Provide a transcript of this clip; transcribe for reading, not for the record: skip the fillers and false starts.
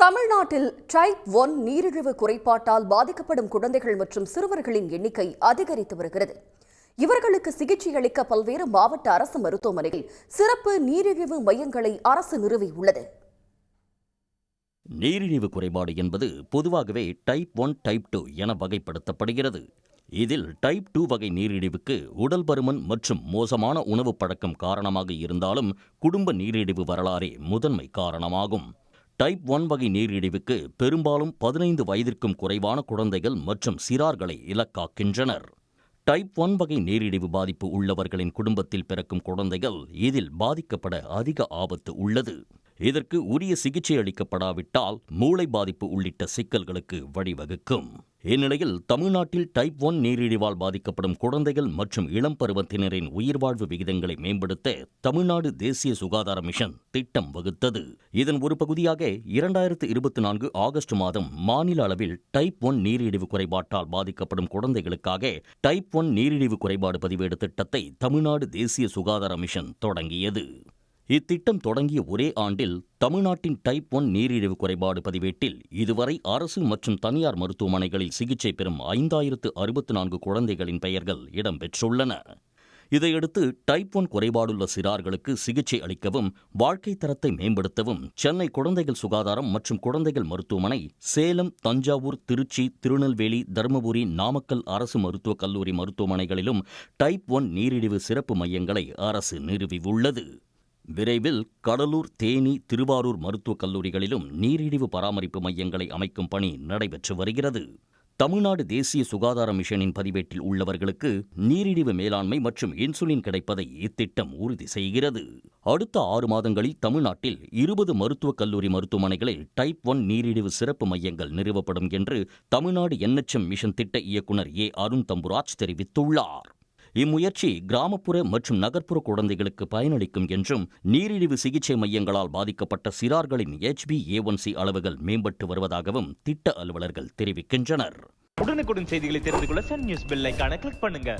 தமிழ்நாட்டில் டைப் 1 நீரிழிவு குறைபாட்டால் பாதிக்கப்படும் குழந்தைகள் மற்றும் சிறுவர்களின் எண்ணிக்கை அதிகரித்து வருகிறது. இவர்களுக்கு சிகிச்சை அளிக்க பல்வேறு மாவட்ட அரசு மருத்துவமனைகளில் சிறப்பு நீரிழிவு மையங்களை அரசு நிறுவியுள்ளது. நீரிழிவு குறைபாடு என்பது பொதுவாகவே டைப் 1, டைப் 2 என வகைப்படுத்தப்படுகிறது. இதில் டைப் 2 வகை நீரிழிவுக்கு உடல் பருமன் மற்றும் மோசமான உணவு பழக்கம் காரணமாக இருந்தாலும் குடும்ப நீரிழிவு வரலாறே முதன்மை காரணமாகும். டைப் 1 வகை நீரிழிவுக்கு பெரும்பாலும் 15 வயதிற்கும் குறைவான குழந்தைகள் மற்றும் சிறார்களை இலக்காக்கின்றனர். டைப் 1 வகை நீரிழிவு பாதிப்பு உள்ளவர்களின் குடும்பத்தில் பிறக்கும் குழந்தைகள் இதில் பாதிக்கப்பட அதிக ஆபத்து உள்ளது. இதற்கு உரிய சிகிச்சை அளிக்கப்படாவிட்டால் மூளை பாதிப்பு உள்ளிட்ட சிக்கல்களுக்கு வழிவகுக்கும். இந்நிலையில் தமிழ்நாட்டில் டைப் 1 நீரிழிவால் பாதிக்கப்படும் குழந்தைகள் மற்றும் இளம் பருவத்தினரின் உயிர்வாழ்வு விகிதங்களை மேம்படுத்த தமிழ்நாடு தேசிய சுகாதார மிஷன் திட்டம் வகுத்தது. இதன் ஒரு பகுதியாக 2024 ஆகஸ்ட் மாதம் மாநில அளவில் டைப் 1 நீரிழிவு குறைபாட்டால் பாதிக்கப்படும் குழந்தைகளுக்காக டைப் 1 நீரிழிவு குறைபாடு பதிவேடு திட்டத்தை தமிழ்நாடு தேசிய சுகாதார மிஷன் தொடங்கியது. இத்திட்டம் தொடங்கிய ஒரே ஆண்டில் தமிழ்நாட்டின் டைப் 1 நீரிழிவு குறைபாடு பதிவேட்டில் இதுவரை அரசு மற்றும் தனியார் மருத்துவமனைகளில் சிகிச்சை பெறும் 5064 குழந்தைகளின் பெயர்கள் இடம்பெற்றுள்ளன. இதையடுத்து டைப் 1 குறைபாடுள்ள சிறார்களுக்கு சிகிச்சை அளிக்கவும் வாழ்க்கை தரத்தை மேம்படுத்தவும் சென்னை குழந்தைகள் சுகாதாரம் மற்றும் குழந்தைகள் மருத்துவமனை, சேலம், தஞ்சாவூர், திருச்சி, திருநெல்வேலி, தருமபுரி, நாமக்கல் அரசு மருத்துவக் கல்லூரி மருத்துவமனைகளிலும் டைப் 1 நீரிழிவு சிறப்பு மையங்களை அரசு நிறுவியுள்ளது. விரைவில் கடலூர், தேனி, திருவாரூர் மருத்துவக் கல்லூரிகளிலும் நீரிழிவு பராமரிப்பு மையங்களை அமைக்கும் பணி நடைபெற்று வருகிறது. தமிழ்நாடு தேசிய சுகாதார மிஷனின் பதிவேட்டில் உள்ளவர்களுக்கு நீரிழிவு மேலாண்மை மற்றும் இன்சுலின் கிடைப்பதை இத்திட்டம் உறுதி செய்கிறது. அடுத்த 6 மாதங்களில் தமிழ்நாட்டில் 20 மருத்துவக் கல்லூரி மருத்துவமனைகளில் டைப் 1 நீரிழிவு சிறப்பு மையங்கள் நிறுவப்படும் என்று தமிழ்நாடு NHM மிஷன் திட்ட இயக்குநர் அருண் தம்புராஜ் தெரிவித்துள்ளார். இம்முயற்சி கிராமப்புற மற்றும் நகர்ப்புற குழந்தைகளுக்கு பயனளிக்கும் என்றும் நீரிழிவு சிகிச்சை மையங்களால் பாதிக்கப்பட்ட சிறார்களின் HbA1c அளவுகள் மேம்பட்டு வருவதாகவும் திட்ட அலுவலர்கள் தெரிவிக்கின்றனர். உடனுக்குடன் செய்திகளை தெரிந்து கொள்ள சன் நியூஸ் பெல் ஐகானை கிளிக் பண்ணுங்க.